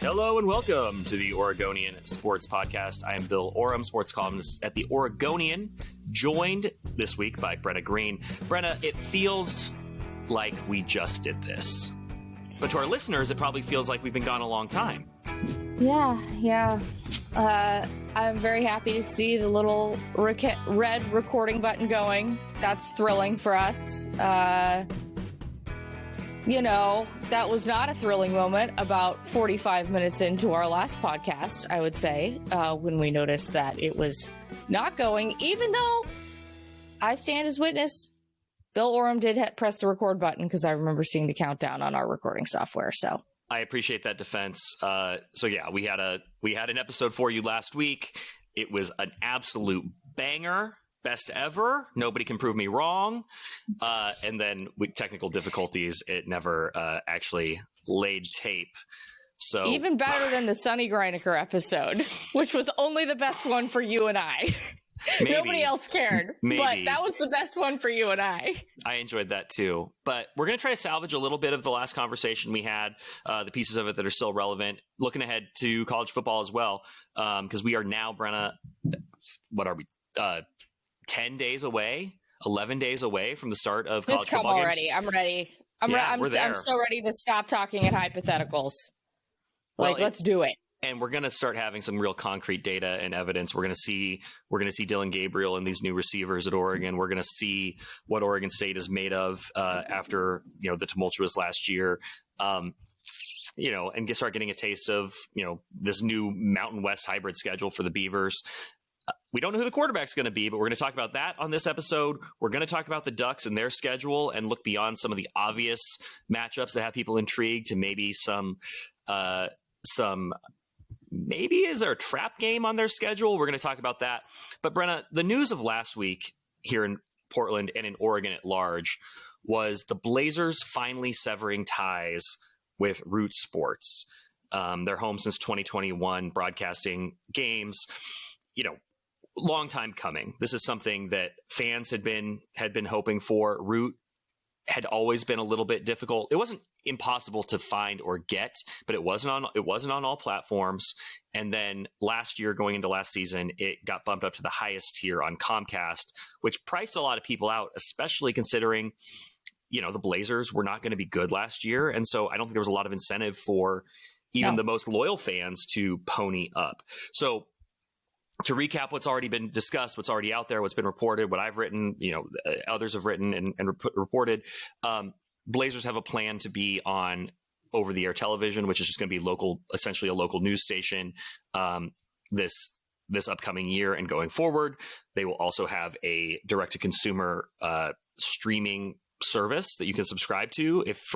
Hello and welcome to the Oregonian Sports Podcast. I am Bill Oram, sports columnist at the Oregonian, joined this week by Brenna Greene. Brenna, it feels like we just did this. But to our listeners, it probably feels like we've been gone a long time. Yeah. I'm very happy to see the little red recording button going. That's thrilling for us. That was not a thrilling moment about 45 minutes into our last podcast, I would say, when we noticed that it was not going, even though I stand as witness. Bill Oram did press the record button because I remember seeing the countdown on our recording software. So I appreciate that defense. We had an episode for you last week. It was an absolute banger. Best ever. Nobody can prove me wrong. And then with technical difficulties, it never actually laid tape. So even better than the Sonny Greiniker episode, which was only the best one for you and I. Maybe. Nobody else cared. Maybe. But that was the best one for you and I. I enjoyed that too. But we're going to try to salvage a little bit of the last conversation we had, the pieces of it that are still relevant, looking ahead to college football as well, because we are now, Brenna, what are we, 10 days away, 11 days away from the start of college football games. Already. I'm ready. I'm so ready to stop talking in hypotheticals. Let's do it. And we're going to start having some real concrete data and evidence. We're going to see Dylan Gabriel and these new receivers at Oregon. We're going to see what Oregon State is made of after the tumultuous last year. And start getting a taste of this new Mountain West hybrid schedule for the Beavers. We don't know who the quarterback's going to be, but we're going to talk about that on this episode. We're going to talk about the Ducks and their schedule and look beyond some of the obvious matchups that have people intrigued to maybe maybe is there a trap game on their schedule? We're going to talk about that. But Brenna, the news of last week here in Portland and in Oregon at large was the Blazers finally severing ties with Root Sports. They're home since 2021, broadcasting games. Long time coming. This is something that fans had been hoping for. Root had always been a little bit difficult. It wasn't impossible to find or get, but it wasn't on all platforms. And then last year, going into last season, it got bumped up to the highest tier on Comcast, which priced a lot of people out, especially considering the Blazers were not going to be good last year. And so I don't think there was a lot of incentive for even the most loyal fans to pony up. So to recap what's already been discussed, what's already out there, what's been reported, what I've written, others have written and reported, Blazers have a plan to be on over-the-air television, which is just going to be essentially a local news station this upcoming year and going forward. They will also have a direct-to-consumer streaming service that you can subscribe to if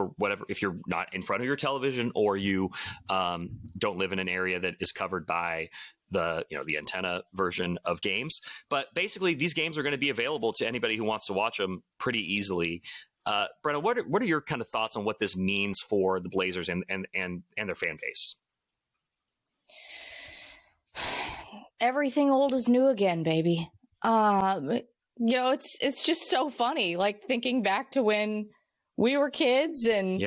you're not in front of your television or you don't live in an area that is covered by the antenna version of games. But basically these games are going to be available to anybody who wants to watch them pretty easily. Brenna, what are your kind of thoughts on what this means for the Blazers and their fan base? Everything old is new again, baby. It's just so funny, like thinking back to when we were kids and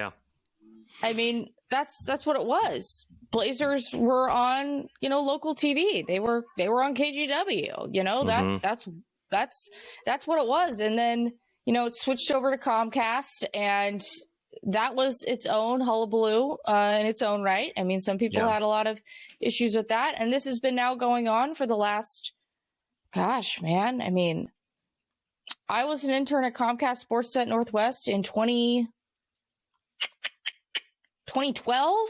I mean, that's what it was. Blazers were on, local TV. They were on KGW, that's what it was. And then, it switched over to Comcast and that was its own hullabaloo in its own right. I mean, some people had a lot of issues with that. And this has been now going on for the last, gosh, man. I mean, I was an intern at Comcast Sportsnet Northwest in 2012.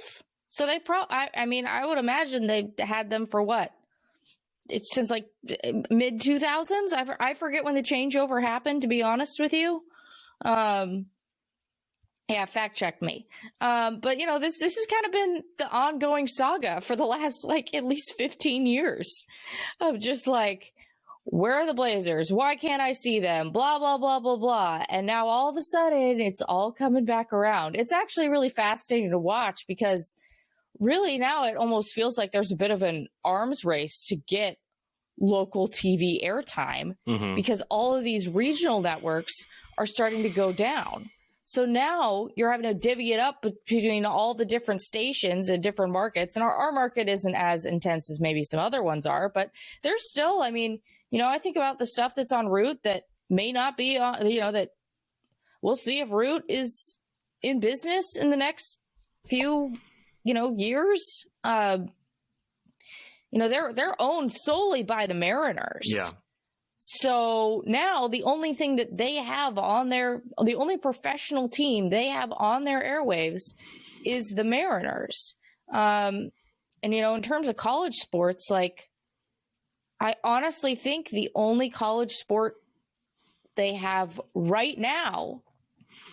So they I would imagine they had them for what? It's since like mid 2000s. I forget when the changeover happened, to be honest with you. Fact check me. But this has kind of been the ongoing saga for the last at least 15 years of just where are the Blazers? Why can't I see them? Blah, blah, blah, blah, blah. And now all of a sudden it's all coming back around. It's actually really fascinating to watch because really now it almost feels like there's a bit of an arms race to get local TV airtime because all of these regional networks are starting to go down. So now you're having to divvy it up between all the different stations and different markets. And our market isn't as intense as maybe some other ones are, but there's still, I mean, I think about the stuff that's on Root that may not be on, that we'll see if Root is in business in the next few, years. They're owned solely by the Mariners. Yeah. So now the only thing that they have the only professional team they have on their airwaves is the Mariners. And, in terms of college sports, like, I honestly think the only college sport they have right now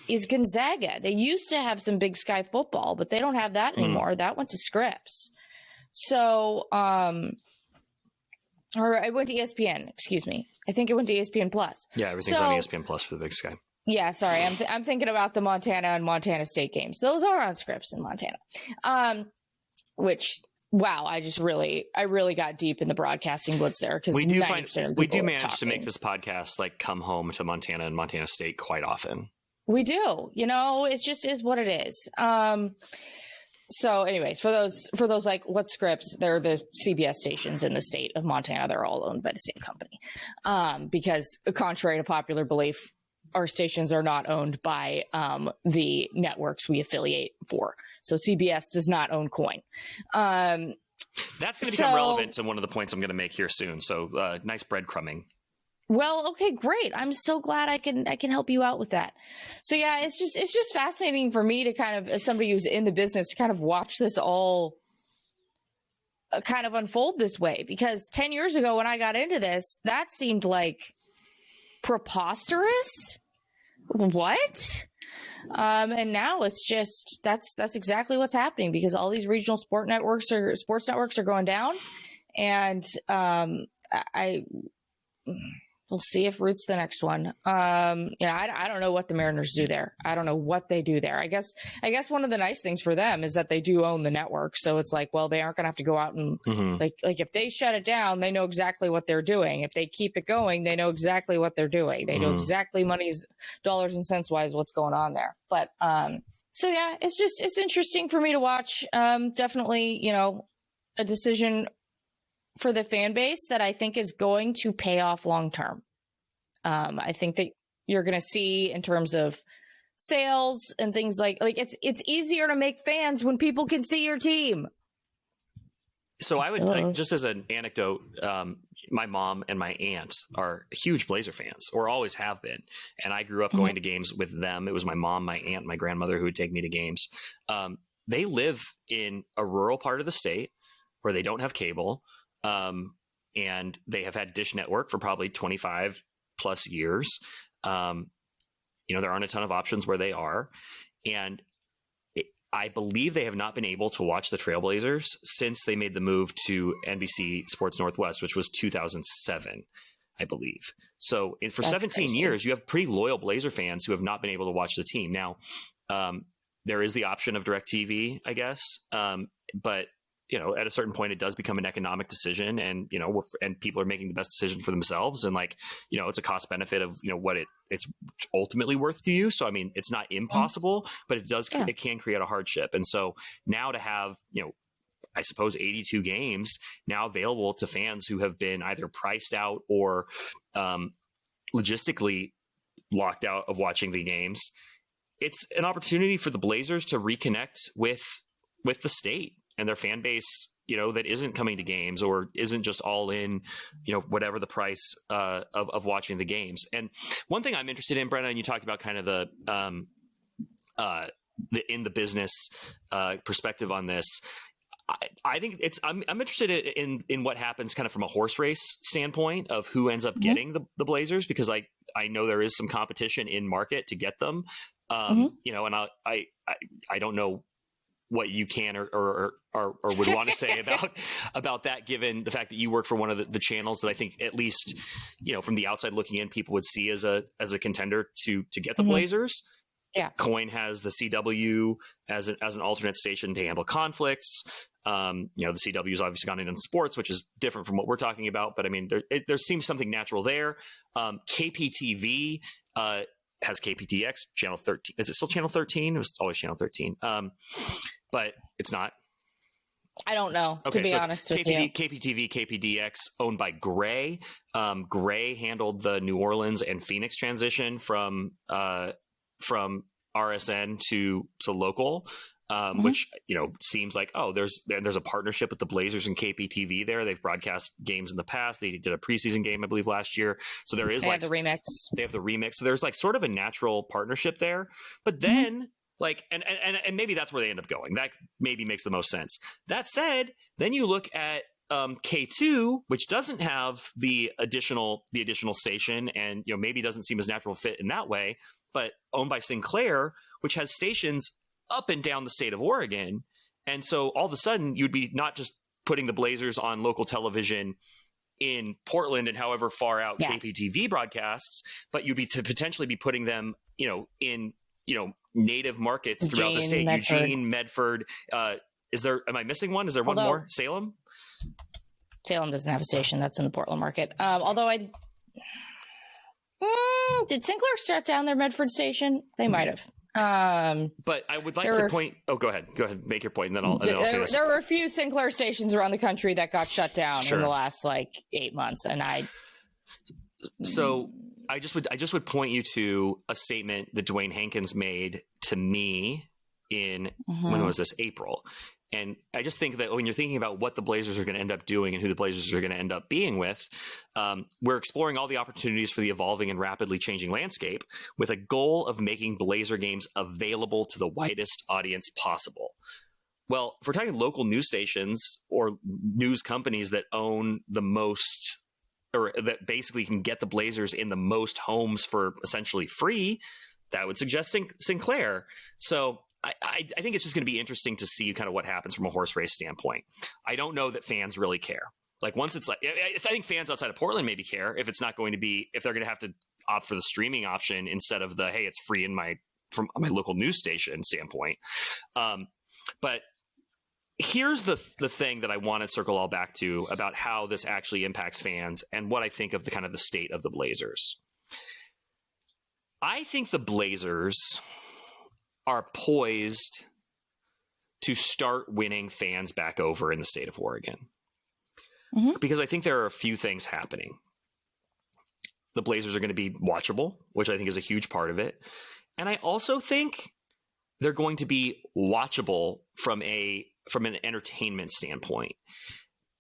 is Gonzaga. They used to have some Big Sky football, but they don't have that anymore. That went to Scripps. So, or I went to ESPN, excuse me. I think it went to ESPN Plus. Yeah, everything's on ESPN Plus for the Big Sky. Yeah, sorry. I'm thinking about the Montana and Montana State games. Those are on Scripps in Montana. Which, wow, I really got deep in the broadcasting woods there, because we do manage to make this podcast like come home to Montana and Montana State quite often. We do. It just is what it is. So anyways, for those like, what Scripps, they're the CBS stations in the state of Montana. They're all owned by the same company. Because contrary to popular belief, our stations are not owned by the networks we affiliate for. So CBS does not own Coin. That's going to become relevant to one of the points I'm going to make here soon. So nice breadcrumbing. Well, okay, great. I'm so glad I can help you out with that. So yeah, it's just fascinating for me to kind of, as somebody who's in the business, to kind of watch this all kind of unfold this way. Because 10 years ago when I got into this, that seemed like preposterous. What? And now it's just, that's exactly what's happening, because all these regional sports networks are going down. And we'll see if Root's the next one. I don't know what the Mariners do there. I don't know what they do there. I guess one of the nice things for them is that they do own the network. So it's like, well, they aren't going to have to go out and like if they shut it down, they know exactly what they're doing. If they keep it going, they know exactly what they're doing. They know exactly money's dollars and cents wise what's going on there. But so yeah, it's interesting for me to watch. Definitely, a decision for the fan base that I think is going to pay off long term. I think that you're going to see, in terms of sales and things like it's easier to make fans when people can see your team. So I would just as an anecdote, my mom and my aunt are huge Blazer fans, or always have been. And I grew up going to games with them. It was my mom, my aunt, my grandmother who would take me to games. They live in a rural part of the state where they don't have cable. And they have had Dish Network for probably 25 plus years. There aren't a ton of options where they are. And I believe they have not been able to watch the Trailblazers since they made the move to NBC Sports Northwest, which was 2007, I believe. So for That's 17 crazy. Years, you have pretty loyal Blazer fans who have not been able to watch the team. Now, there is the option of DirecTV, I guess. But at a certain point, it does become an economic decision, and, and people are making the best decision for themselves. And it's a cost benefit of, what it's ultimately worth to you. So, I mean, it's not impossible, but it can create a hardship. And so now to have, I suppose 82 games now available to fans who have been either priced out or logistically locked out of watching the games, it's an opportunity for the Blazers to reconnect with the state and their fan base, that isn't coming to games or isn't just all in, whatever the price of watching the games. And one thing I'm interested in, Brenna, and you talked about kind of the in the business perspective on this. I think I'm interested in what happens kind of from a horse race standpoint of who ends up getting the Blazers, because I know there is some competition in market to get them. And I don't know what you can or would want to say about that, given the fact that you work for one of the channels that I think, at least, from the outside looking in, people would see as a contender to get the Blazers. Yeah. Coin has the CW as an alternate station to handle conflicts. The CW has obviously gone into sports, which is different from what we're talking about. But I mean, there seems something natural there. KPTV has KPTX, channel 13. Is it still channel 13? It was always channel 13. But it's not. I don't know, to be honest with you. KPTV, KPDX, owned by Gray. Gray handled the New Orleans and Phoenix transition from RSN to local, which, seems like, there's a partnership with the Blazers and KPTV there. They've broadcast games in the past. They did a preseason game, I believe, last year. So there is they have the remix. They have the remix. So there's like sort of a natural partnership there. But then and maybe that's where they end up going. That maybe makes the most sense. That said, then you look at K2, which doesn't have the additional station, and maybe doesn't seem as natural fit in that way, but owned by Sinclair, which has stations up and down the state of Oregon. And so all of a sudden you'd be not just putting the Blazers on local television in Portland and however far out KPTV broadcasts, but you'd be to potentially be putting them, in native markets throughout the state. Medford. Eugene, Medford. Am I missing one? Is there one more? Salem? Salem doesn't have a station. That's in the Portland market. Although did Sinclair shut down their Medford station? They might have. But I would like to point. Oh, go ahead. Make your point, and then I'll say this. There were a few Sinclair stations around the country that got shut down in the last 8 months, and So I just would point you to a statement that Dwayne Hankins made to me in when was this? April. And I just think that when you're thinking about what the Blazers are going to end up doing and who the Blazers are going to end up being with, we're exploring all the opportunities for the evolving and rapidly changing landscape with a goal of making Blazer games available to the widest audience possible. Well, if we're talking local news stations or news companies that own the most, or that basically can get the Blazers in the most homes for essentially free, that would suggest Sinclair. So I think it's just going to be interesting to see kind of what happens from a horse race standpoint. I don't know that fans really care. Like once it's I think fans outside of Portland maybe care if it's not going to be, if they're going to have to opt for the streaming option instead of the, hey, it's free from my local news station standpoint. But here's the thing that I want to circle all back to about how this actually impacts fans and what I think of the kind of the state of the Blazers. I think the Blazers are poised to start winning fans back over in the state of Oregon. Because I think there are a few things happening. The Blazers are going to be watchable, which I think is a huge part of it. And I also think they're going to be watchable from an entertainment standpoint.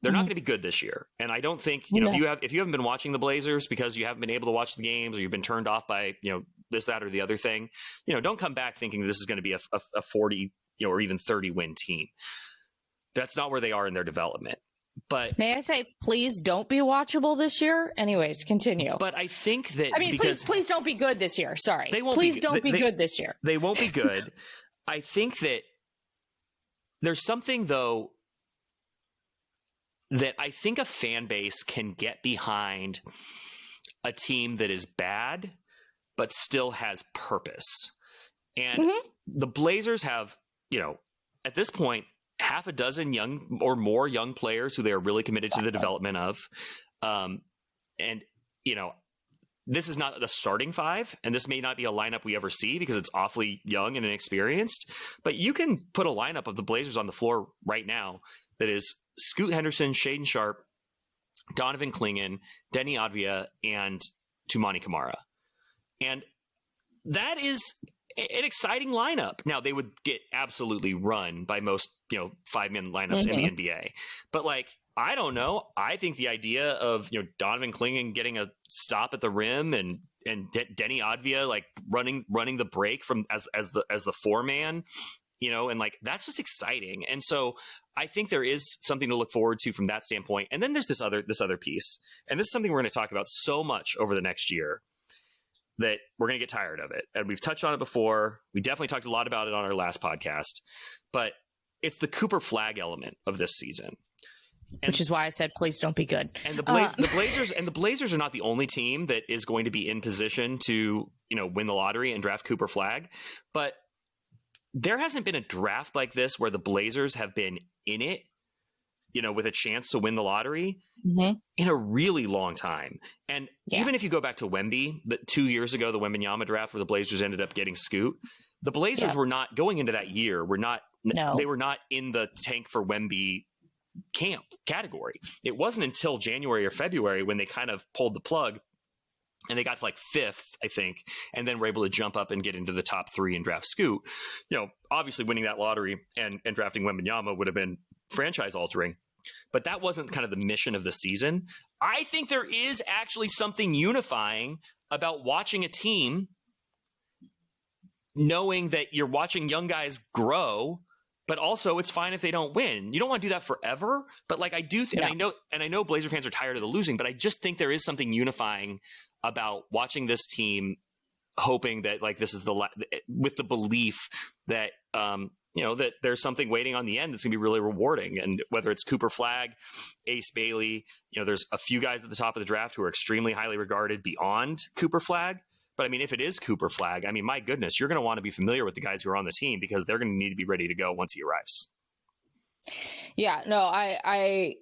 They're not going to be good this year. And I don't think, if you haven't been watching the Blazers because you haven't been able to watch the games or you've been turned off by, this, that, or the other thing, don't come back thinking this is going to be a 40, or even 30 win team. That's not where they are in their development. But may I say, please don't be watchable this year. Anyways, continue. But I think that, please don't be good this year. Sorry. They won't don't be good this year. They won't be good. I think that there's something though that I think a fan base can get behind a team that is bad, but still has purpose. And the Blazers have, at this point, half a dozen young or more young players who they are really committed to the development of. And, this is not the starting five, and this may not be a lineup we ever see because it's awfully young and inexperienced, but you can put a lineup of the Blazers on the floor right now that is Scoot Henderson, Shaden Sharp, Donovan Clingan, Denny Advia, and Tumani Kamara. And that is an exciting lineup. Now, they would get absolutely run by most, 5-man lineups in the NBA. But I don't know. I think the idea of, Donovan Clingan getting a stop at the rim and Denny Advia running the break from as the 4-man, and that's just exciting. And so I think there is something to look forward to from that standpoint. And then there's this other piece, and this is something we're going to talk about so much over the next year that we're going to get tired of it. And we've touched on it before. We definitely talked a lot about it on our last podcast, but it's the Cooper Flag element of this season. Which is why I said, please don't be good. And the Blazers are not the only team that is going to be in position to, win the lottery and draft Cooper Flag. But there hasn't been a draft like this where the Blazers have been in it, with a chance to win the lottery in a really long time. And even if you go back to Wemby, 2 years ago, the Wembanyama draft where the Blazers ended up getting Scoot, the Blazers were not going into that year. They were not in the tank for Wemby camp category. It wasn't until January or February when they kind of pulled the plug and they got to like 5th, I think, and then were able to jump up and get into the top 3 and draft Scoot. Obviously winning that lottery and drafting Wembanyama would have been franchise altering, but that wasn't kind of the mission of the season. I think there is actually something unifying about watching a team knowing that you're watching young guys grow, but also it's fine if they don't win. You don't want to do that forever, but like I do think, and I know Blazer fans are tired of the losing, but I just think there is something unifying about watching this team, hoping that like this is with the belief that that there's something waiting on the end that's gonna be really rewarding. And whether it's Cooper Flagg, Ace Bailey, there's a few guys at the top of the draft who are extremely highly regarded beyond Cooper Flagg. But I mean, if it is Cooper Flagg, I mean, my goodness, you're going to want to be familiar with the guys who are on the team because they're going to need to be ready to go once he arrives. Yeah, no, I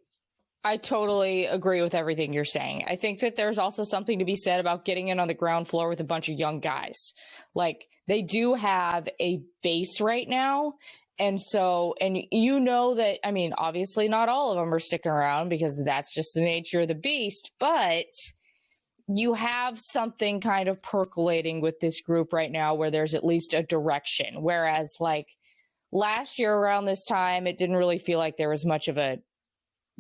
totally agree with everything you're saying. I think that there's also something to be said about getting in on the ground floor with a bunch of young guys. Like they do have a base right now. And so, and that, I mean, obviously not all of them are sticking around because that's just the nature of the beast, but you have something kind of percolating with this group right now where there's at least a direction. Whereas like last year around this time, it didn't really feel like there was much of a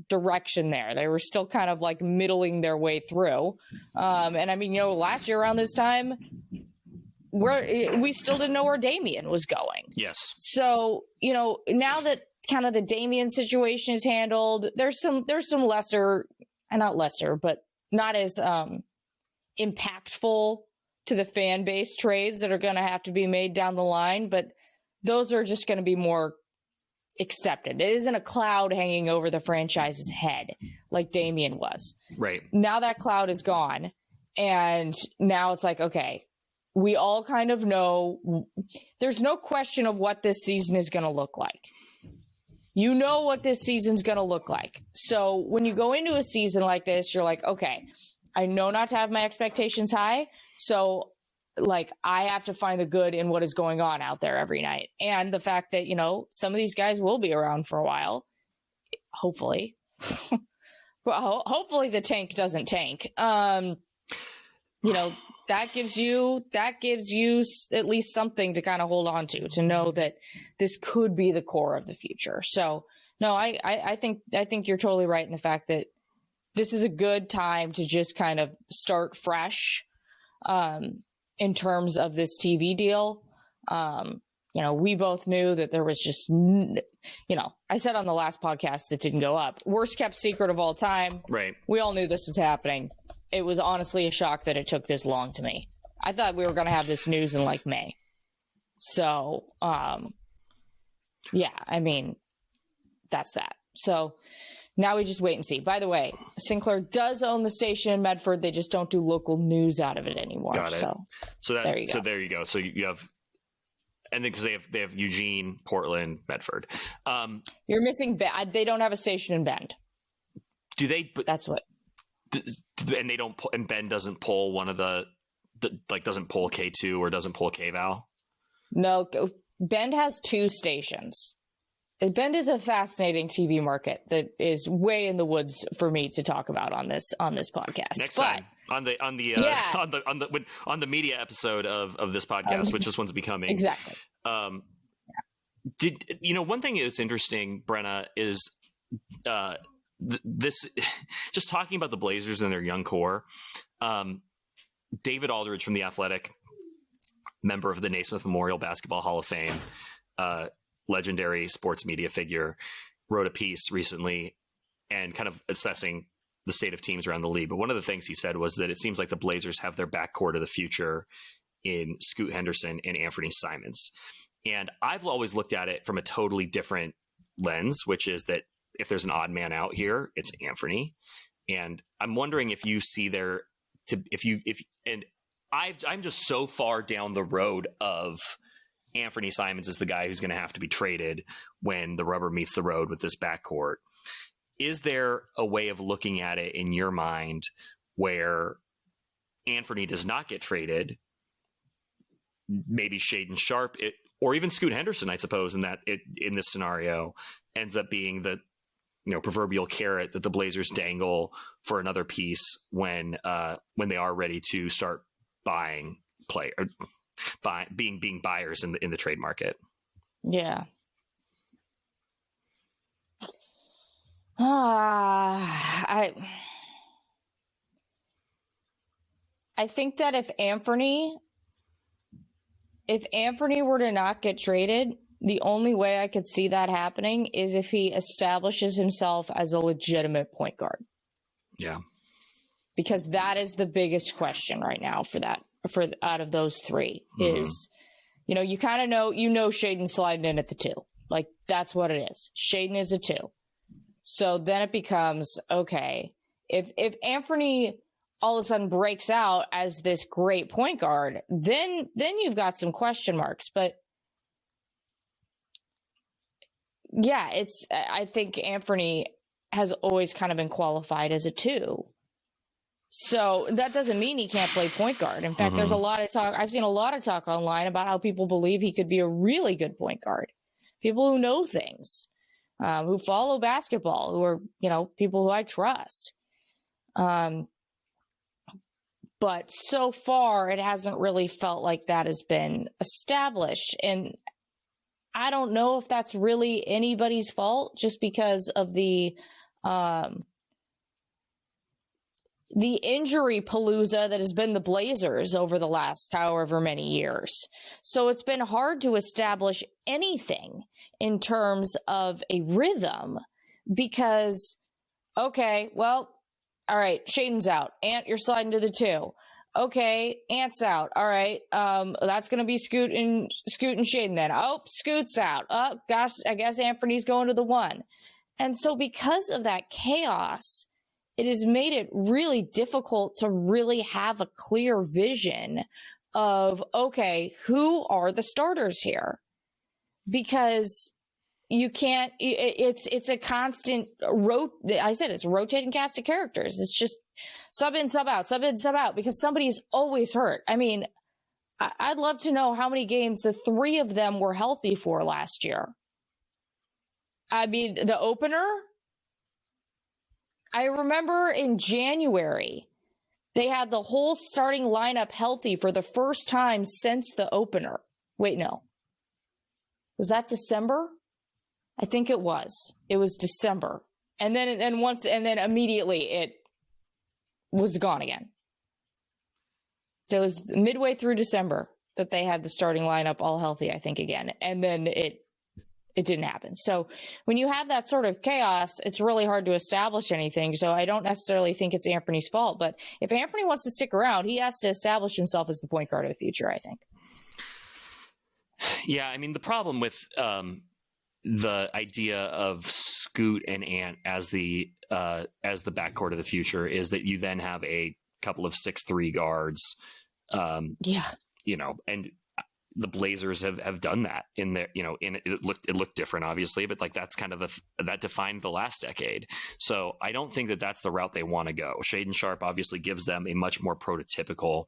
direction there. They were still kind of like middling their way through. And I mean, last year around this time, we still didn't know where Damian was going. Yes. So, now that kind of the Damian situation is handled, there's some lesser, and not lesser, but not as impactful to the fan base trades that are going to have to be made down the line, but those are just going to be more accepted. It isn't a cloud hanging over the franchise's head like Damian was. Right. Now that cloud is gone, and now it's like, okay, we all kind of know there's no question of what this season is going to look like. You know what this season's going to look like. So when you go into a season like this, you're like, okay, I know not to have my expectations high. So like I have to find the good in what is going on out there every night. And the fact that, some of these guys will be around for a while, hopefully. Well, hopefully the tank doesn't tank. That gives you at least something to kind of hold on to know that this could be the core of the future. So no, I think you're totally right in the fact that this is a good time to just kind of start fresh in terms of this TV deal. We both knew that there was just, I said on the last podcast that didn't go up, worst kept secret of all time. Right. We all knew this was happening. It was honestly a shock that it took this long to me. I thought we were going to have this news in like May. So, yeah, I mean, that's that. So now we just wait and see. By the way, Sinclair does own the station in Medford. They just don't do local news out of it anymore. Got it. So there you go. So you have, and then because they have Eugene, Portland, Medford. You're missing Bend. They don't have a station in Bend. Do they? That's what. And they don't. And Ben doesn't pull one of doesn't pull K2 or doesn't pull KVAL. No, Bend has 2 stations. Bend is a fascinating TV market that is way in the woods for me to talk about on this podcast. Next time on the media episode of this podcast, which this one's becoming exactly. One thing that's interesting, Brenna, is this just talking about the Blazers and their young core. David Aldridge from The Athletic, member of the Naismith Memorial Basketball Hall of Fame, legendary sports media figure, wrote a piece recently and kind of assessing the state of teams around the league. But one of the things he said was that it seems like the Blazers have their backcourt of the future in Scoot Henderson and Anthony Simons. And I've always looked at it from a totally different lens, which is that if there's an odd man out here, it's Anthony. And I'm wondering if you see I'm just so far down the road of Anthony Simons is the guy who's going to have to be traded when the rubber meets the road with this backcourt. is there a way of looking at it in your mind where Anthony does not get traded? Maybe Shaedon Sharpe, or even Scoot Henderson, I suppose, in this scenario, ends up being the proverbial carrot that the Blazers dangle for another piece when they are ready to start buying being buyers in the trade market. Yeah. I think that if Anthony were to not get traded, the only way I could see that happening is if he establishes himself as a legitimate point guard. Yeah. Because that is the biggest question right now for out of those three is, you kind of know Shaedon's sliding in at the 2. Like, that's what it is. Shaedon is a 2. So then it becomes, okay, if Anthony all of a sudden breaks out as this great point guard, then you've got some question marks. But yeah, I think Anthony has always kind of been qualified as a 2. So that doesn't mean he can't play point guard. In fact, there's a lot of talk. I've seen a lot of talk online about how people believe he could be a really good point guard. People who know things, who follow basketball, who are, people who I trust. But so far, it hasn't really felt like that has been established. And I don't know if that's really anybody's fault, just because of the injury palooza that has been the Blazers over the last however many years. So it's been hard to establish anything in terms of a rhythm because, okay, well, all right, Shaedon's out. Ant, you're sliding to the 2. Okay, Ant's out. All right, that's going to be Scoot and Shaedon then. Oh, Scoot's out. Oh, gosh, I guess Anthony's going to the 1. And so because of that chaos, it has made it really difficult to really have a clear vision of, okay, who are the starters here? Because you can't, it's a constant, it's a rotating cast of characters. It's just sub in, sub out, sub in, sub out, because somebody's always hurt. I mean, I'd love to know how many games the 3 of them were healthy for last year. I mean, the opener, I remember in January, they had the whole starting lineup healthy for the first time since the opener. Wait, no. Was that December? I think it was. It was December. And then immediately it was gone again. It was midway through December that they had the starting lineup all healthy, I think, again. And then it didn't happen. So when you have that sort of chaos, it's really hard to establish anything. So I don't necessarily think it's Anthony's fault. But if Anthony wants to stick around, he has to establish himself as the point guard of the future, I think. Yeah, I mean, the problem with the idea of Scoot and Ant as the backcourt of the future is that you then have a couple of 6'3" guards. And the Blazers have done that in their, it looked different, obviously, but like that's kind of that defined the last decade. So I don't think that that's the route they want to go. Shaedon Sharpe obviously gives them a much more prototypical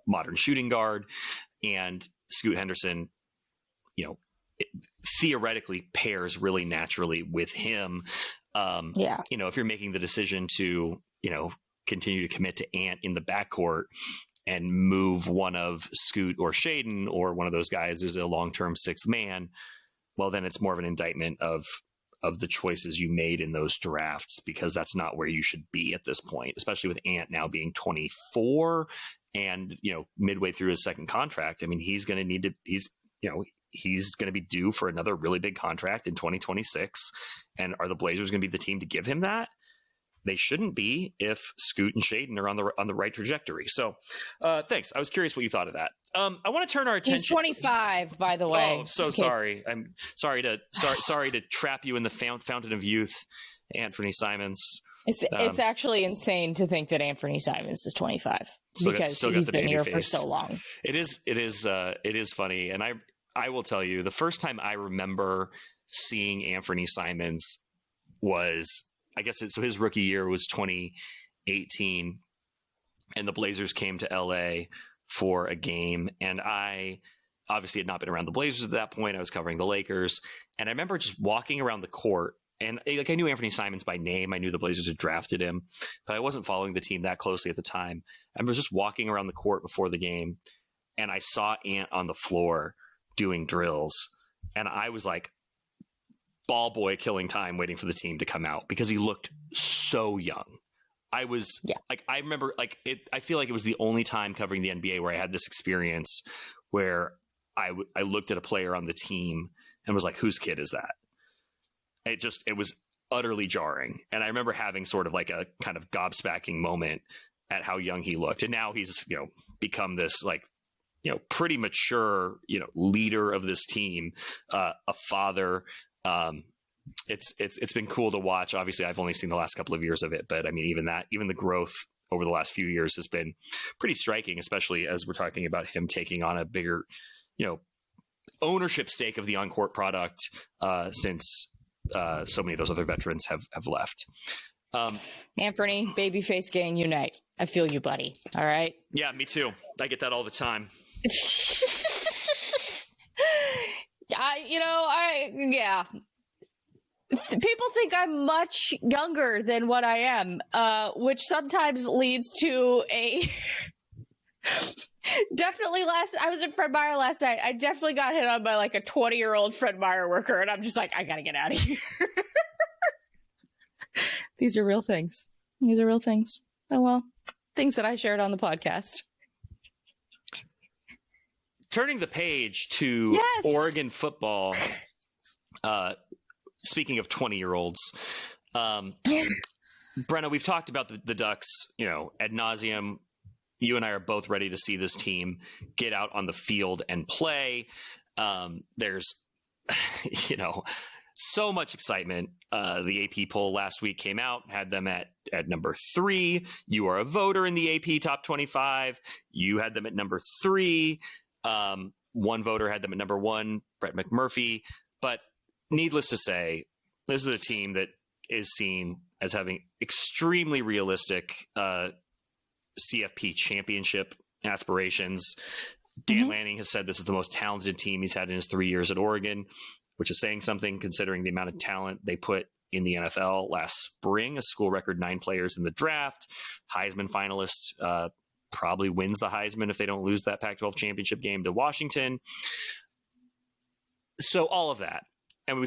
modern shooting guard, and Scoot Henderson, theoretically pairs really naturally with him. If you're making the decision to, continue to commit to Ant in the backcourt and move one of Scoot or Shaedon or one of those guys as a long-term 6th man, well, then it's more of an indictment of the choices you made in those drafts, because that's not where you should be at this point, especially with Ant now being 24 and, midway through his second contract. I mean, he's going to be due for another really big contract in 2026. And are the Blazers going to be the team to give him that? They shouldn't be if Scoot and Shaedon are on the right trajectory. So, thanks. I was curious what you thought of that. I want to turn our attention. He's 25, by the way. Oh, so sorry. I'm sorry to trap you in the fountain of youth, Anthony Simons. It's actually insane to think that Anthony Simons is 25 because he's been here for so long. It is funny, and I will tell you, the first time I remember seeing Anthony Simons was, I guess, so his rookie year was 2018, and the Blazers came to LA for a game. And I obviously had not been around the Blazers at that point. I was covering the Lakers. And I remember just walking around the court, and like, I knew Anthony Simons by name. I knew the Blazers had drafted him, but I wasn't following the team that closely at the time. I was just walking around the court before the game, and I saw Ant on the floor doing drills. And I was like, ball boy killing time waiting for the team to come out, because he looked so young. I was like, I remember like it, I feel like it was the only time covering the NBA where I had this experience where I looked at a player on the team and was like, whose kid is that? It was utterly jarring. And I remember having sort of like a kind of gobsmacking moment at how young he looked. And now he's, become this like, pretty mature, leader of this team, a father. It's been cool to watch. Obviously, I've only seen the last couple of years of it, but I mean, even the growth over the last few years has been pretty striking, especially as we're talking about him taking on a bigger, ownership stake of the on-court product since so many of those other veterans have left. Anthony, babyface gang unite. I feel you, buddy. All right. Yeah, me too. I get that all the time. People think I'm much younger than what I am, which sometimes leads to a definitely I was at Fred Meyer last night. I definitely got hit on by like a 20-year-old Fred Meyer worker, and I'm just like, I gotta get out of here. These are real things. Oh, well, things that I shared on the podcast. Turning the page to Oregon football. Speaking of 20-year-olds, Brenna, we've talked about the Ducks, ad nauseum. You and I are both ready to see this team get out on the field and play. There's, so much excitement. The AP poll last week came out, had them at number 3. You are a voter in the AP top 25. You had them at number 3. One voter had them at number 1, Brett McMurphy. But needless to say, this is a team that is seen as having extremely realistic CFP championship aspirations. Dan Lanning has said this is the most talented team he's had in his 3 years at Oregon, which is saying something considering the amount of talent they put in the NFL last spring. A school record 9 players in the draft. Heisman finalist, probably wins the Heisman if they don't lose that Pac-12 championship game to Washington. So all of that. And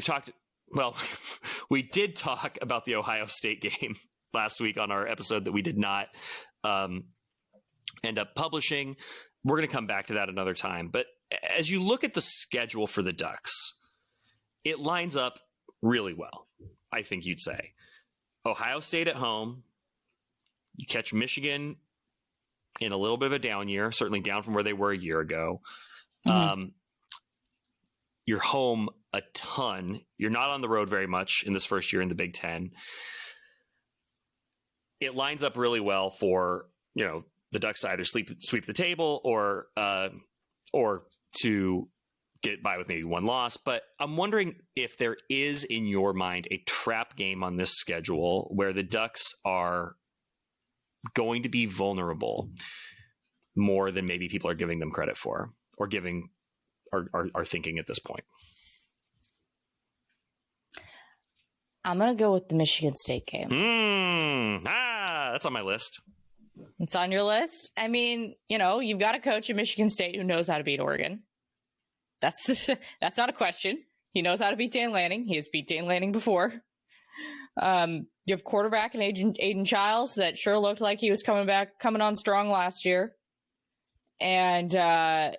we did talk about the Ohio State game last week on our episode that we did not end up publishing. We're going to come back to that another time. But as you look at the schedule for the Ducks, it lines up really well, I think you'd say. Ohio State at home. You catch Michigan in a little bit of a down year, certainly down from where they were a year ago. You're home a ton. You're not on the road very much in this first year in the Big Ten. It lines up really well for, the Ducks to either sweep the table or to get by with maybe one loss. But I'm wondering if there is in your mind a trap game on this schedule where the Ducks are going to be vulnerable more than maybe people are giving them credit for or are thinking at this point. I'm going to go with the Michigan State game. That's on my list. It's on your list? I mean, you've got a coach at Michigan State who knows how to beat Oregon. That's not a question. He knows how to beat Dan Lanning. He has beat Dan Lanning before. You have quarterback and Aiden Childs that sure looked like he was coming on strong last year. And, I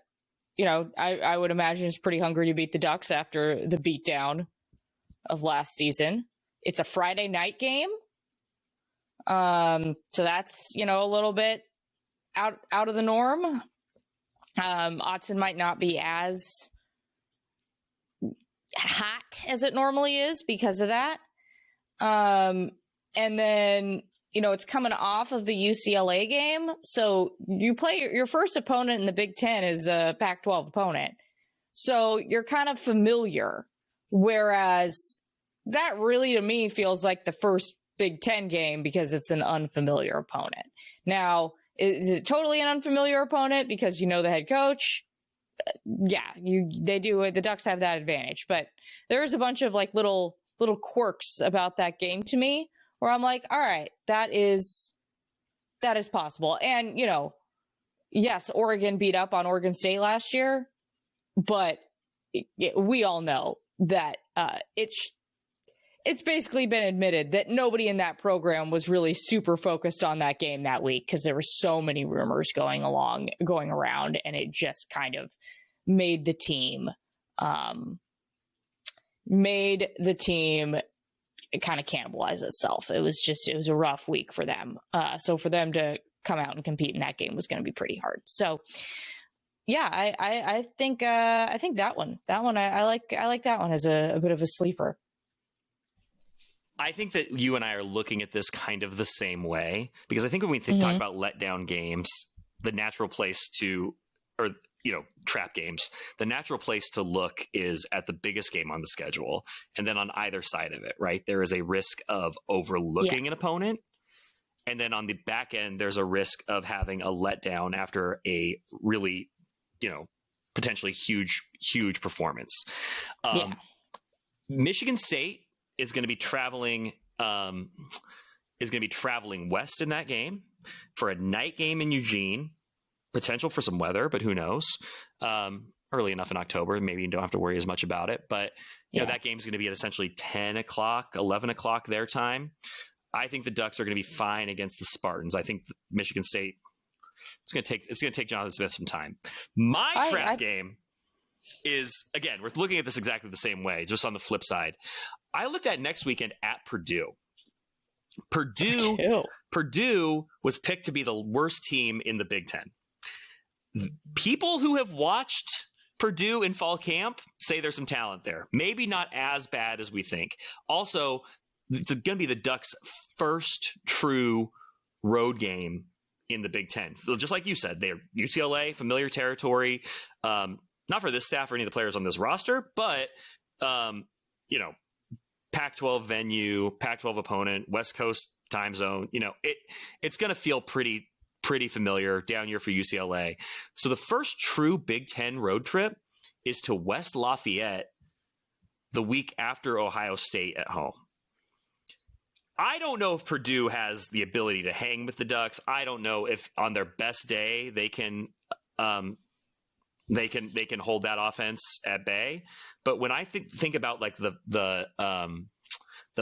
would imagine he's pretty hungry to beat the Ducks after the beatdown of last season. It's a Friday night game. So that's, a little bit out of the norm. Autzen might not be as hot as it normally is because of that. And then, it's coming off of the UCLA game. So you play your first opponent in the Big Ten is a Pac-12 opponent. So you're kind of familiar. Whereas that really to me feels like the first Big Ten game because it's an unfamiliar opponent. Now, is it totally an unfamiliar opponent because you know the head coach? Yeah, they do. The Ducks have that advantage, but there's a bunch of like little quirks about that game to me where I'm like, all right, that is possible. And yes, Oregon beat up on Oregon State last year, but we all know that it's basically been admitted that nobody in that program was really super focused on that game that week because there were so many rumors going around, and it just kind of made the team kind of cannibalize itself. It was a rough week for them. So for them to come out and compete in that game was going to be pretty hard. So yeah, I think that one I like that one as a bit of a sleeper. I think that you and I are looking at this kind of the same way, because I think when we talk about letdown games, the natural place to, or trap games, the natural place to look is at the biggest game on the schedule, and then on either side of it, right? There is a risk of overlooking an opponent, and then on the back end, there's a risk of having a letdown after a really, potentially huge performance. Michigan State is going to be traveling west in that game for a night game in Eugene. Potential for some weather, but who knows? Early enough in October, maybe you don't have to worry as much about it. But that game's going to be at essentially 10 o'clock, 11 o'clock their time. I think the Ducks are going to be fine against the Spartans. I think Michigan State, it's going to take Jonathan Smith some time. My trap game is, again, we're looking at this exactly the same way, just on the flip side. I looked at next weekend at Purdue. Purdue was picked to be the worst team in the Big Ten. People who have watched Purdue in fall camp say there's some talent there. Maybe not as bad as we think. Also, it's going to be the Ducks' first true road game in the Big Ten. Just like you said, they're UCLA, familiar territory. Not for this staff or any of the players on this roster, but Pac-12 venue, Pac-12 opponent, West Coast time zone. It's going to feel pretty familiar down here for UCLA. So the first true Big Ten road trip is to West Lafayette the week after Ohio State at home. I don't know if Purdue has the ability to hang with the Ducks. I don't know if on their best day they can hold that offense at bay. But when I think about like the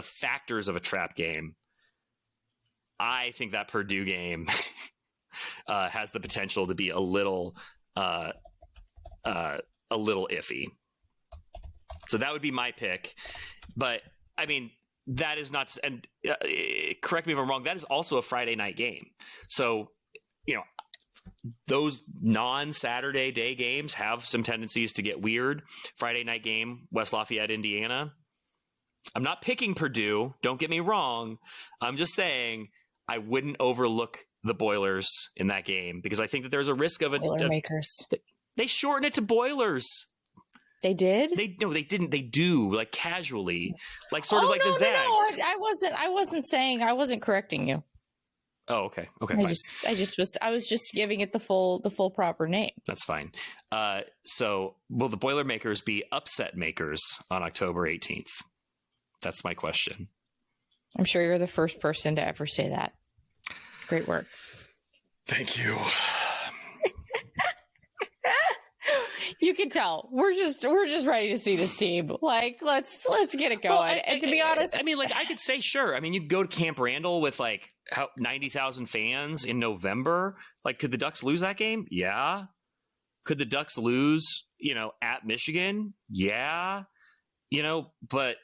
factors of a trap game, I think that Purdue game has the potential to be a little iffy. So that would be my pick. But I mean, that is not, and correct me if I'm wrong, that is also a Friday night game. So, those non-Saturday day games have some tendencies to get weird. Friday night game, West Lafayette, Indiana. I'm not picking Purdue. Don't get me wrong. I'm just saying I wouldn't overlook the Boilers in that game because I think that there's a risk of Boilermakers. They shorten it to Boilers. They did? They didn't. They do, like, casually, like sort of like the Zags. No. I wasn't correcting you. Oh, okay. Okay. I was just giving it the full proper name. That's fine. So will the Boilermakers be upset makers on October 18th? That's my question. I'm sure you're the first person to ever say that. Great work. Thank you. You can tell we're just ready to see this team. Like, let's get it going. Well, and to be honest, I mean, like, I could say sure. I mean, you go to Camp Randall with like 90,000 fans in November. Like, could the Ducks lose that game? Yeah. Could the Ducks lose, at Michigan? Yeah. But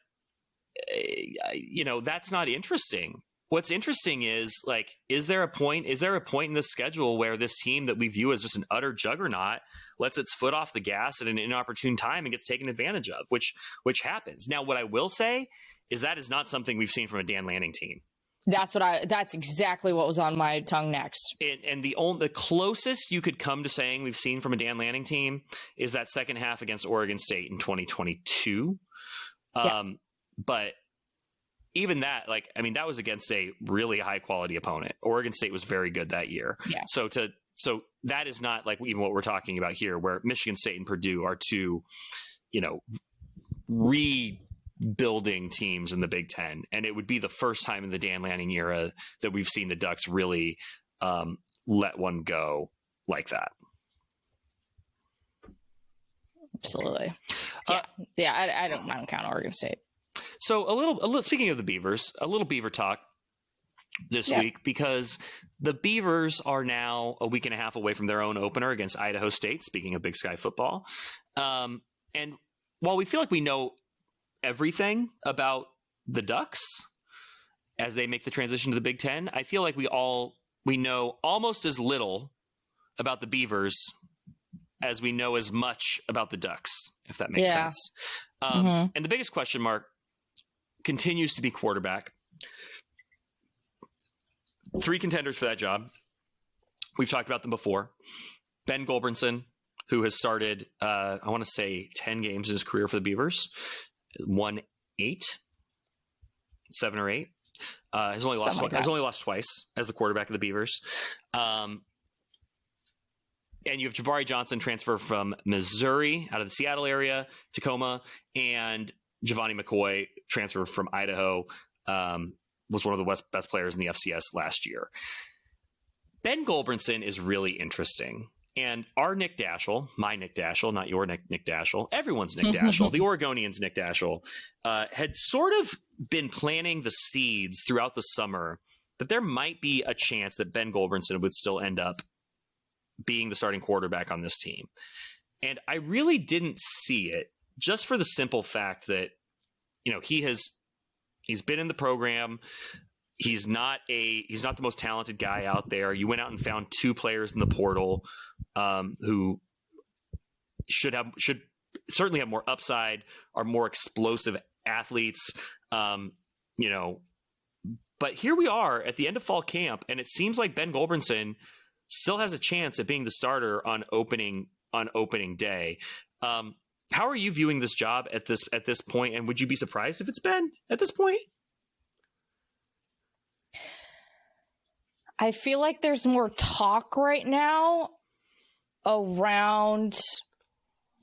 that's not interesting. What's interesting is, like, is there a point in the schedule where this team that we view as just an utter juggernaut lets its foot off the gas at an inopportune time and gets taken advantage of, which happens. Now, what I will say is that is not something we've seen from a Dan Lanning team. That's exactly what was on my tongue next. And the closest you could come to saying we've seen from a Dan Lanning team is that second half against Oregon State in 2022. Yeah. But even that, like, I mean, that was against a really high quality opponent. Oregon State was very good that year. Yeah. So that is not like even what we're talking about here, where Michigan State and Purdue are two, rebuilding teams in the Big Ten. And it would be the first time in the Dan Lanning era that we've seen the Ducks really let one go like that. Absolutely. I don't count Oregon State. So a little, speaking of the Beavers, a little Beaver talk this week, because the Beavers are now a week and a half away from their own opener against Idaho State, speaking of Big Sky football. And while we feel like we know everything about the Ducks as they make the transition to the Big Ten, I feel like we know almost as little about the Beavers as we know as much about the Ducks, if that makes sense. And the biggest question mark continues to be quarterback. 3 contenders for that job. We've talked about them before. Ben Gulbranson, who has started, I want to say 10 games in his career for the Beavers, won 7 or 8. Has only lost twice as the quarterback of the Beavers. And you have Jabari Johnson transfer from Missouri out of the Seattle area, Tacoma, and Giovanni McCoy transfer from Idaho, was one of the best players in the FCS last year. Ben Gulbranson is really interesting. And our Nick Daschle, my Nick Daschle, not your Nick Daschle, everyone's Nick Daschle, the Oregonians' Nick Daschle, had sort of been planting the seeds throughout the summer that there might be a chance that Ben Gulbranson would still end up being the starting quarterback on this team. And I really didn't see it, just for the simple fact that, he's been in the program. He's not the most talented guy out there. You went out and found 2 players in the portal who should certainly have more upside, are more explosive athletes. But here we are at the end of fall camp, and it seems like Ben Gulbranson still has a chance at being the starter on opening day. How are you viewing this job at this point? And would you be surprised if it's Ben at this point? I feel like there's more talk right now around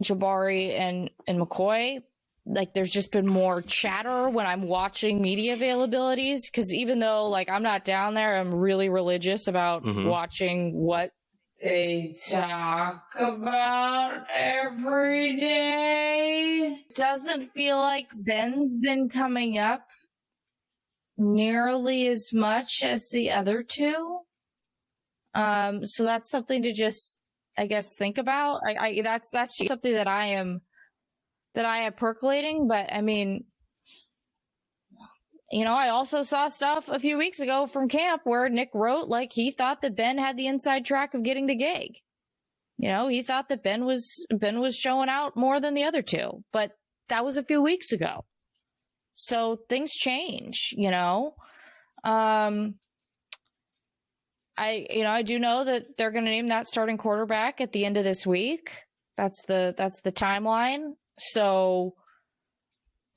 Jabari and McCoy. Like, there's just been more chatter when I'm watching media availabilities, because even though, like, I'm not down there, I'm really religious about watching what they talk about every day. Doesn't feel like Ben's been coming up nearly as much as the other 2. So that's something to just, I guess, think about. That's something that I am percolating. But I mean, I also saw stuff a few weeks ago from camp where Nick wrote like he thought that Ben had the inside track of getting the gig. He thought that Ben was showing out more than the other 2, but that was a few weeks ago. So things change, I do know that they're going to name that starting quarterback at the end of this week. That's the timeline. So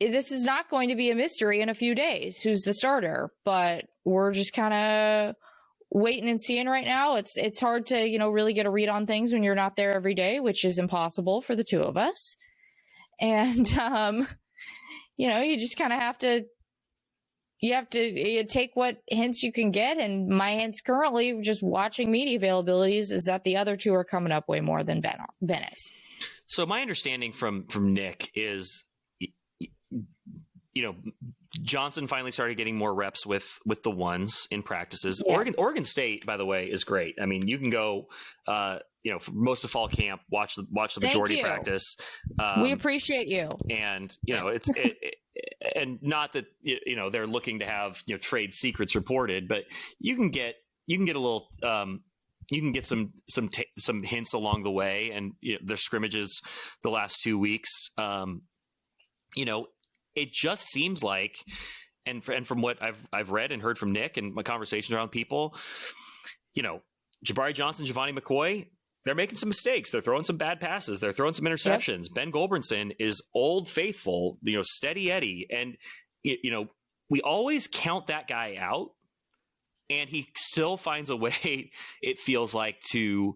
this is not going to be a mystery in a few days who's the starter, but we're just kind of waiting and seeing right now. It's hard to, really get a read on things when you're not there every day, which is impossible for the 2 of us. And, you just kind of have to take what hints you can get. And my hints currently, just watching media availabilities, is that the other 2 are coming up way more than Ben is. So my understanding from Nick is, Johnson finally started getting more reps with the ones in practices. Yeah. Oregon State, by the way, is great. I mean, you can go, for most of fall camp, watch the majority practice. We appreciate you. And it's and not that they're looking to have trade secrets reported, but you can get a little. You can get some hints along the way, and their scrimmages the last 2 weeks. It just seems like, and from what I've read and heard from Nick and my conversations around people, Jabari Johnson, Giovanni McCoy, they're making some mistakes. They're throwing some bad passes. They're throwing some interceptions. Yep. Ben Gulbranson is old faithful, steady Eddie, and we always count that guy out, and he still finds a way, it feels like, to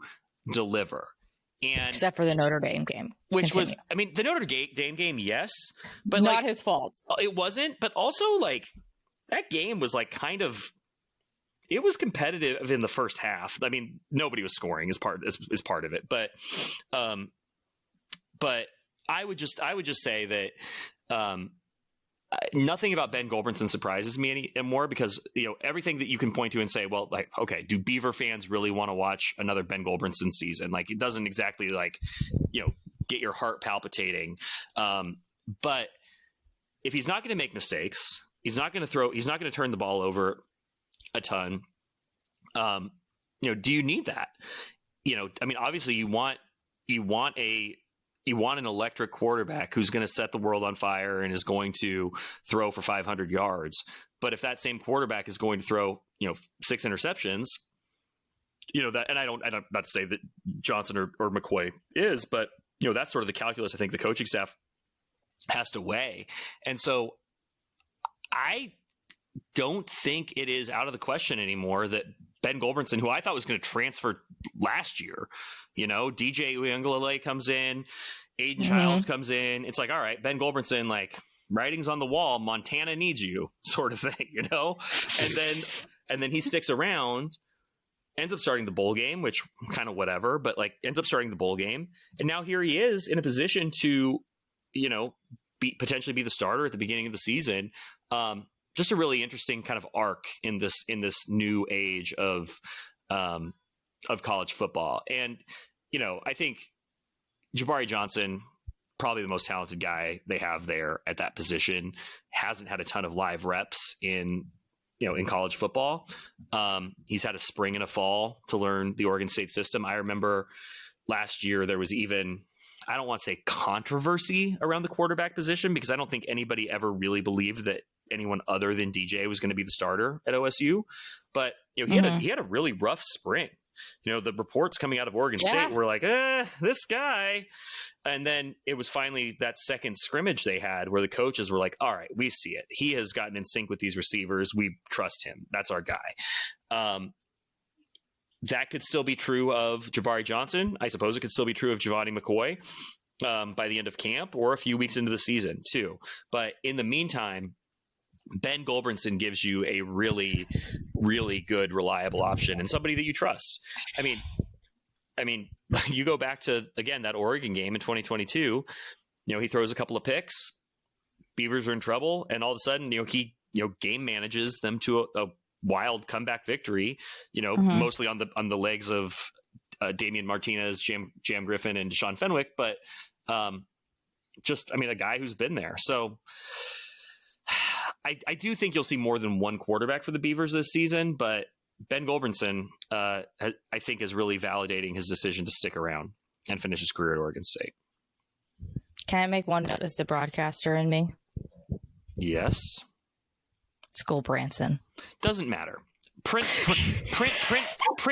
deliver. And except for the Notre Dame game, which was, I mean, the Notre Dame game, yes, but not his fault. It wasn't, but also like that game was like kind of, it was competitive in the first half. I mean, nobody was scoring is part of it, but I would just say that nothing about Ben Gulbranson surprises me anymore, because everything that you can point to and say, well, like, okay, do Beaver fans really want to watch another Ben Gulbranson season? Like, it doesn't exactly like get your heart palpitating. But if he's not going to make mistakes, he's not going to turn the ball over a ton. Do you need that? I mean, obviously you want an electric quarterback who's going to set the world on fire and is going to throw for 500 yards. But if that same quarterback is going to throw, 6 interceptions, that, and I'm not to say that Johnson or McCoy is, but that's sort of the calculus I think the coaching staff has to weigh. And so I don't think it is out of the question anymore that Ben Gulbranson, who I thought was going to transfer last year, DJ Uiagalelei comes in, Aiden Childs comes in. It's like, all right, Ben Gulbranson, like, writing's on the wall. Montana needs you, sort of thing, And then he sticks around, ends up starting the bowl game, which kind of whatever, but like ends up starting the bowl game, and now here he is in a position to, potentially be the starter at the beginning of the season. Just a really interesting kind of arc in this new age of college football. And, I think Jabari Johnson, probably the most talented guy they have there at that position, hasn't had a ton of live reps in college football. He's had a spring and a fall to learn the Oregon State system. I remember last year there was even, I don't want to say controversy around the quarterback position, because I don't think anybody ever really believed that anyone other than DJ was going to be the starter at OSU. But he had a really rough spring. The reports coming out of Oregon State were like, this guy. And then it was finally that second scrimmage they had where the coaches were like, all right, we see it. He has gotten in sync with these receivers. We trust him. That's our guy. That could still be true of Jabari Johnson. I suppose it could still be true of Giovanni McCoy by the end of camp or a few weeks into the season too. But in the meantime, Ben Gulbranson gives you a really, really good, reliable option and somebody that you trust. I mean, you go back to, again, that Oregon game in 2022, he throws a couple of picks, Beavers are in trouble, and all of a sudden, he game manages them to a wild comeback victory, mostly on the legs of Damian Martinez, Jam Griffin, and Deshaun Fenwick, but a guy who's been there. So I do think you'll see more than one quarterback for the Beavers this season, but Ben Gulbranson, I think, is really validating his decision to stick around and finish his career at Oregon State. Can I make one note as the broadcaster in me? Yes. It's Gulbranson. Doesn't matter. Print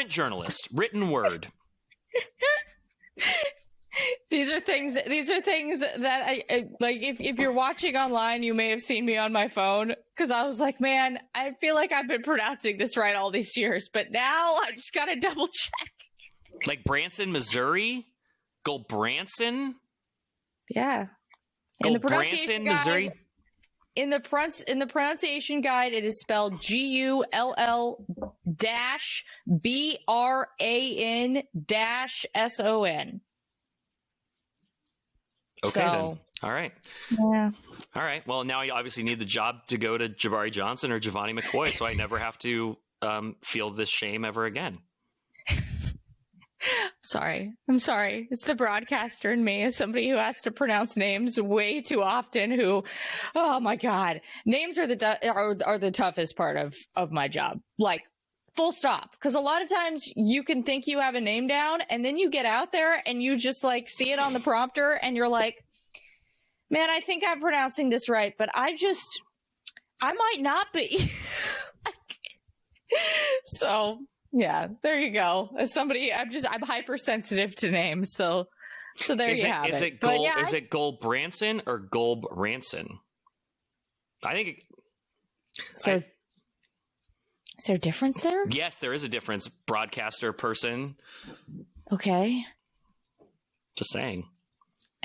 journalist, written word. These are things that I like. If you're watching online, you may have seen me on my phone, because I was like, man, I feel like I've been pronouncing this right all these years, but now I just got to double check. Like Branson, Missouri? Gulbranson? Yeah. Gulbranson, Missouri? In the pronunciation guide, it is spelled GULL-BRAN-SON. Okay, so, then. All right. Yeah. All right. Well, now you obviously need the job to go to Jabari Johnson or Giovanni McCoy, so I never have to feel this shame ever again. I'm sorry. It's the broadcaster in me, as somebody who has to pronounce names way too often. Who, oh my God, names are the toughest part of my job. Like, full stop. Because a lot of times you can think you have a name down, and then you get out there and you just like see it on the prompter, and you're like, man, I think I'm pronouncing this right, but I might not be. So. Yeah, there you go. As somebody, I'm hypersensitive to names, so there you have it. Is it Gulbranson or Gulbranson? I think So, is there a difference there? Yes, there is a difference. Broadcaster person. Okay. Just saying.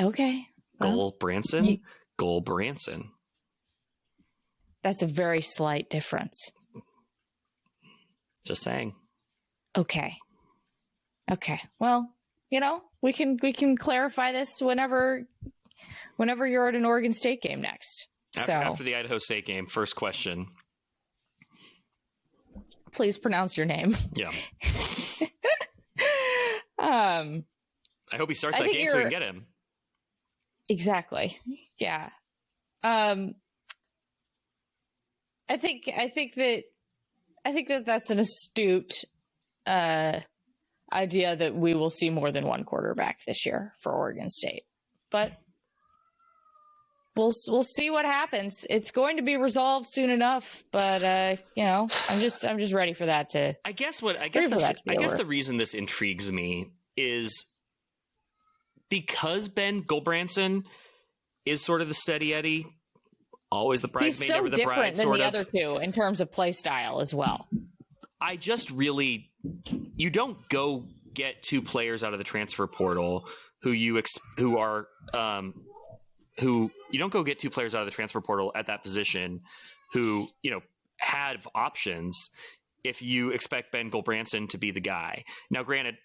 Okay. Well, Gulbranson. That's a very slight difference. Just saying. Okay. Well, we can clarify this whenever you're at an Oregon State game next. After the Idaho State game, first question. Please pronounce your name. Yeah. I hope he starts that game so we can get him. Exactly. Yeah. I think that that's an astute idea that we will see more than one quarterback this year for Oregon State. But we'll see what happens. It's going to be resolved soon enough, but I'm just ready for that to. I guess the reason this intrigues me is because Ben Gulbranson is sort of the steady Eddie, always the bridesmaid, never the bride. He's so different than the other two in terms of play style as well. I just really, you don't go get two players out of the transfer portal who you don't go get two players out of the transfer portal at that position who, have options if you expect Ben Gulbranson to be the guy. Now, granted,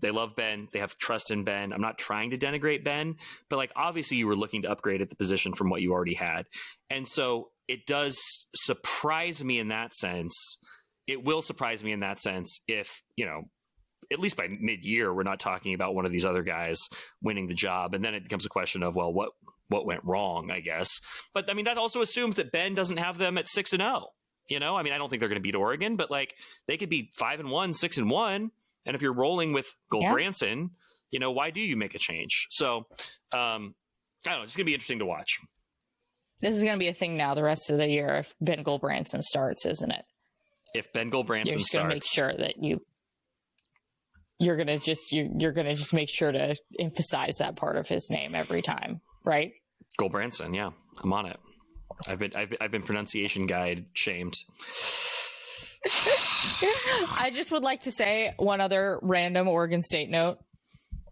they love Ben. They have trust in Ben. I'm not trying to denigrate Ben, but obviously you were looking to upgrade at the position from what you already had. And so it does surprise me in that sense. It will surprise me in that sense if, at least by mid-year, we're not talking about one of these other guys winning the job. And then it becomes a question of, well, what went wrong, I guess. But that also assumes that Ben doesn't have them at 6-0. I don't think they're going to beat Oregon, but they could be 5-1, 6-1. And if you're rolling with Gulbranson, why do you make a change? So, I don't know. It's going to be interesting to watch. This is going to be a thing now the rest of the year if Ben Gulbranson starts, isn't it? If Ben Gulbranson starts, going to make sure that you're going to just make sure to emphasize that part of his name every time, right? Gulbranson, yeah, I'm on it. I've been pronunciation guide shamed. I just would like to say one other random Oregon State note.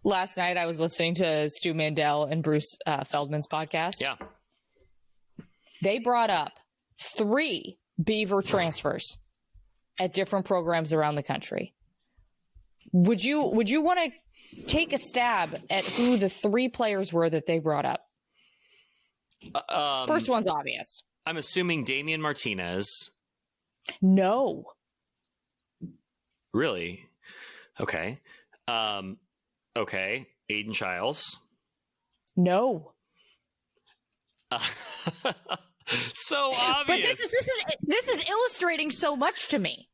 Last night I was listening to Stu Mandel and Bruce Feldman's podcast. Yeah. They brought up 3 Beaver transfers at different programs around the country. Would you want to take a stab at who the 3 players were that they brought up? First one's obvious. I'm assuming Damian Martinez. No. Really? Okay. Okay. Aiden Childs. No. So obvious. But this is illustrating so much to me.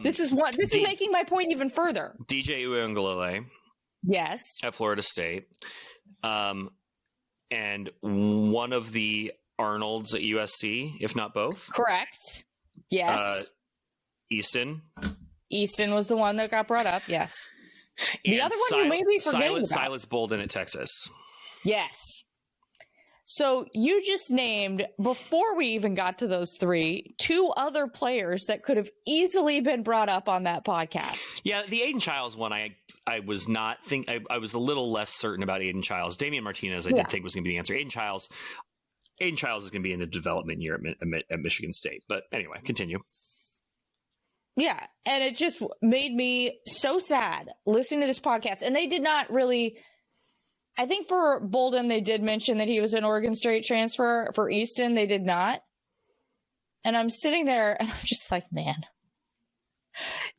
This is making my point even further. DJ Uiagalelei. Yes. At Florida State. And one of the Arnolds at USC, if not both. Correct. Yes. Easton was the one that got brought up. Yes. The other one you may be forgetting about. Silas Bolden at Texas. Yes. So you just named, before we even got to those 3, 2 other players that could have easily been brought up on that podcast. Yeah, the Aiden Childs one, I was not I was a little less certain about Aiden Childs. Damian Martinez, I did think was going to be the answer. Aiden Childs is going to be in a development year at Michigan State. But anyway, continue. Yeah, and it just made me so sad listening to this podcast. And they did not really... I think for Bolden, they did mention that he was an Oregon State transfer. For Easton, they did not. And I'm sitting there and I'm just like, man,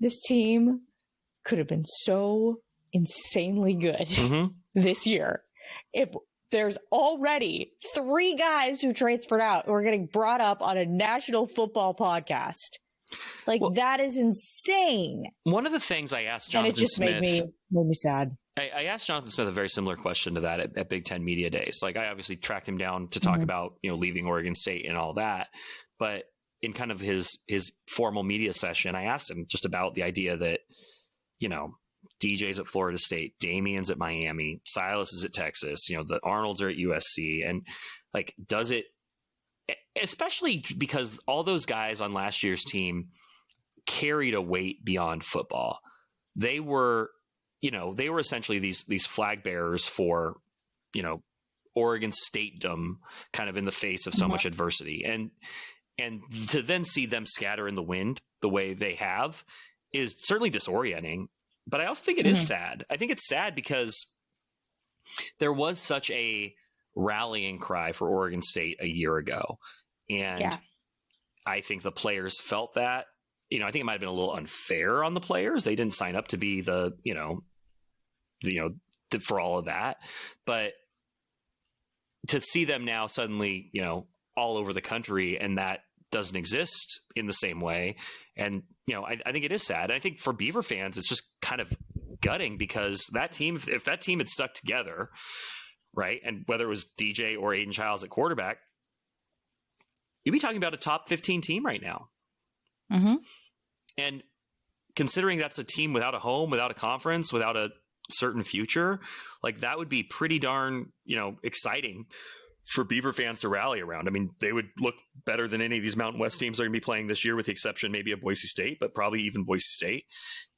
this team could have been so insanely good this year if there's already 3 guys who transferred out who are getting brought up on a national football podcast. That is insane. One of the things I asked Jonathan Smith... And it just made me sad. I asked Jonathan Smith a very similar question to that at Big Ten Media Days. I obviously tracked him down to talk about, leaving Oregon State and all that. But in kind of his formal media session, I asked him just about the idea that, DJ's at Florida State, Damian's at Miami, Silas is at Texas, the Arnolds are at USC. And does it especially because all those guys on last year's team carried a weight beyond football. They were essentially these flag bearers for, Oregon State-dom kind of in the face of so much adversity. And to then see them scatter in the wind the way they have is certainly disorienting. But I also think it is sad. I think it's sad because there was such a rallying cry for Oregon State a year ago. And I think the players felt that. I think it might have been a little unfair on the players. They didn't sign up to be for all of that. But to see them now suddenly, all over the country, and that doesn't exist in the same way. And, I think it is sad. And I think for Beaver fans, it's just kind of gutting because that team, if that team had stuck together, right, and whether it was DJ or Aiden Childs at quarterback, you'd be talking about a top 15 team right now. Mm-hmm. And considering that's a team without a home, without a conference, without a certain future, like that would be pretty darn, exciting for Beaver fans to rally around. I mean, they would look better than any of these Mountain West teams that are going to be playing this year, with the exception maybe of Boise State, but probably even Boise State.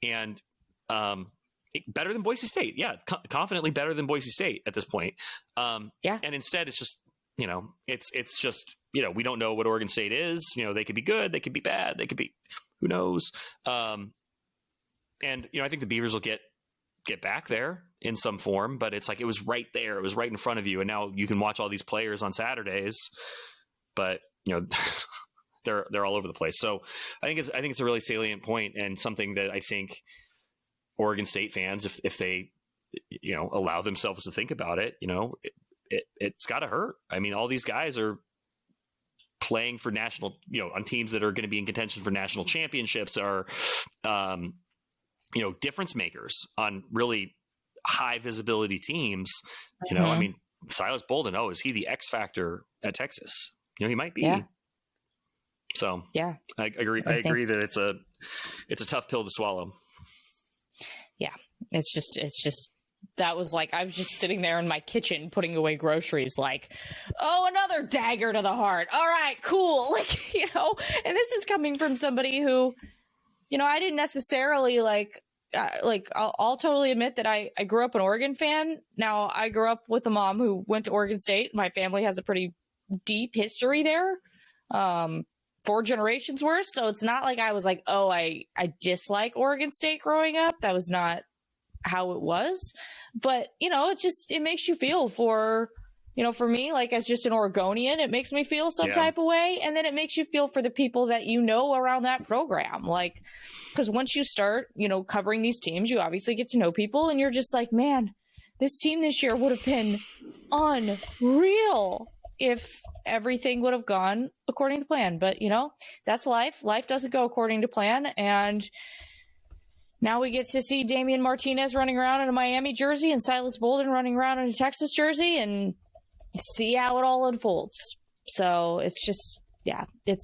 And better than Boise State. Yeah, confidently better than Boise State at this point. And instead it's just, it's just, we don't know what Oregon State is. They could be good, they could be bad, they could be, who knows? And, I think the Beavers will get back there in some form, but it's like, it was right there. It was right in front of you. And now you can watch all these players on Saturdays, but they're all over the place. So I think it's a really salient point, and something that I think Oregon State fans, if they, allow themselves to think about it, it's got to hurt. I mean, all these guys are playing for national, on teams that are going to be in contention for national championships, are, difference makers on really high visibility teams. I mean, Silas Bolden, is he the X factor at Texas? He might be. Yeah. So yeah, I agree. I agree that it's a tough pill to swallow. Yeah. It's just, that was like, I was just sitting there in my kitchen putting away groceries, like, another dagger to the heart. All right, cool. Like, and this is coming from somebody who, I didn't necessarily I'll totally admit that I grew up an Oregon fan. Now, I grew up with a mom who went to Oregon State. My family has a pretty deep history there, 4 generations worth. So it's not like I was like, I dislike Oregon State growing up. That was not how it was. But, it makes you feel for, for me, like as just an Oregonian, it makes me feel some type of way. And then it makes you feel for the people that around that program. Like, because once you start, covering these teams, you obviously get to know people, and you're just like, man, this team this year would have been unreal if everything would have gone according to plan. But, that's life. Life doesn't go according to plan. And now we get to see Damian Martinez running around in a Miami jersey and Silas Bolden running around in a Texas jersey, and see how it all unfolds. So it's just, it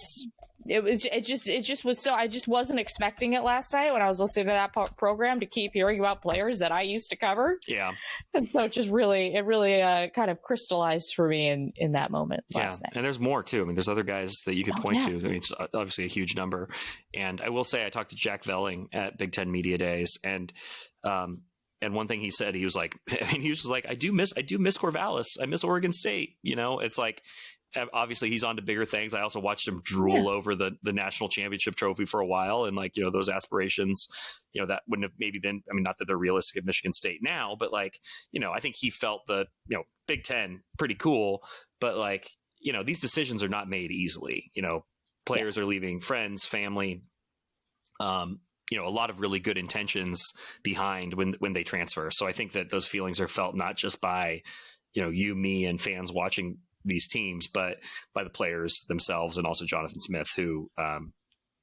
just was so, I just wasn't expecting it last night when I was listening to that program, to keep hearing about players that I used to cover. Yeah. And so it really kind of crystallized for me in that moment last night. And there's more too. I mean, there's other guys that you could point to. I mean, it's obviously a huge number. And I will say, I talked to Jack Velling at Big Ten Media Days, and one thing he said, he was like, I do miss Corvallis. I miss Oregon State. It's like, obviously he's on to bigger things. I also watched him drool over the national championship trophy for a while. And those aspirations, that wouldn't have maybe been, I mean, not that they're realistic at Michigan State now, but I think he felt the, Big Ten pretty cool, but these decisions are not made easily. Players are leaving friends, family, a lot of really good intentions behind when they transfer. So I think that those feelings are felt not just by, you, me, and fans watching these teams, but by the players themselves, and also Jonathan Smith, who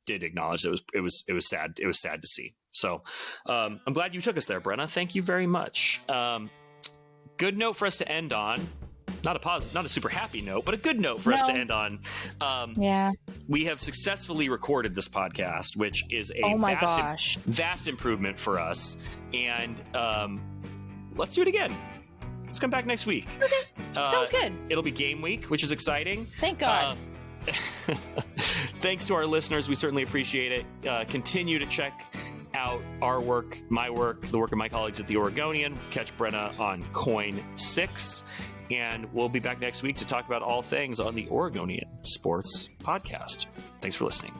did acknowledge that it was sad. It was sad to see. So I'm glad you took us there, Brenna. Thank you very much. Good note for us to end on. Not a super happy note, but a good note for us to end on. We have successfully recorded this podcast, which is a vast improvement for us. And let's do it again. Let's come back next week. Okay. Sounds good. It'll be game week, which is exciting. Thank God. Thanks to our listeners. We certainly appreciate it. Continue to check out our work, my work, the work of my colleagues at the Oregonian. Catch Brenna on Coin 6. And we'll be back next week to talk about all things on the Oregonian Sports podcast. Thanks for listening.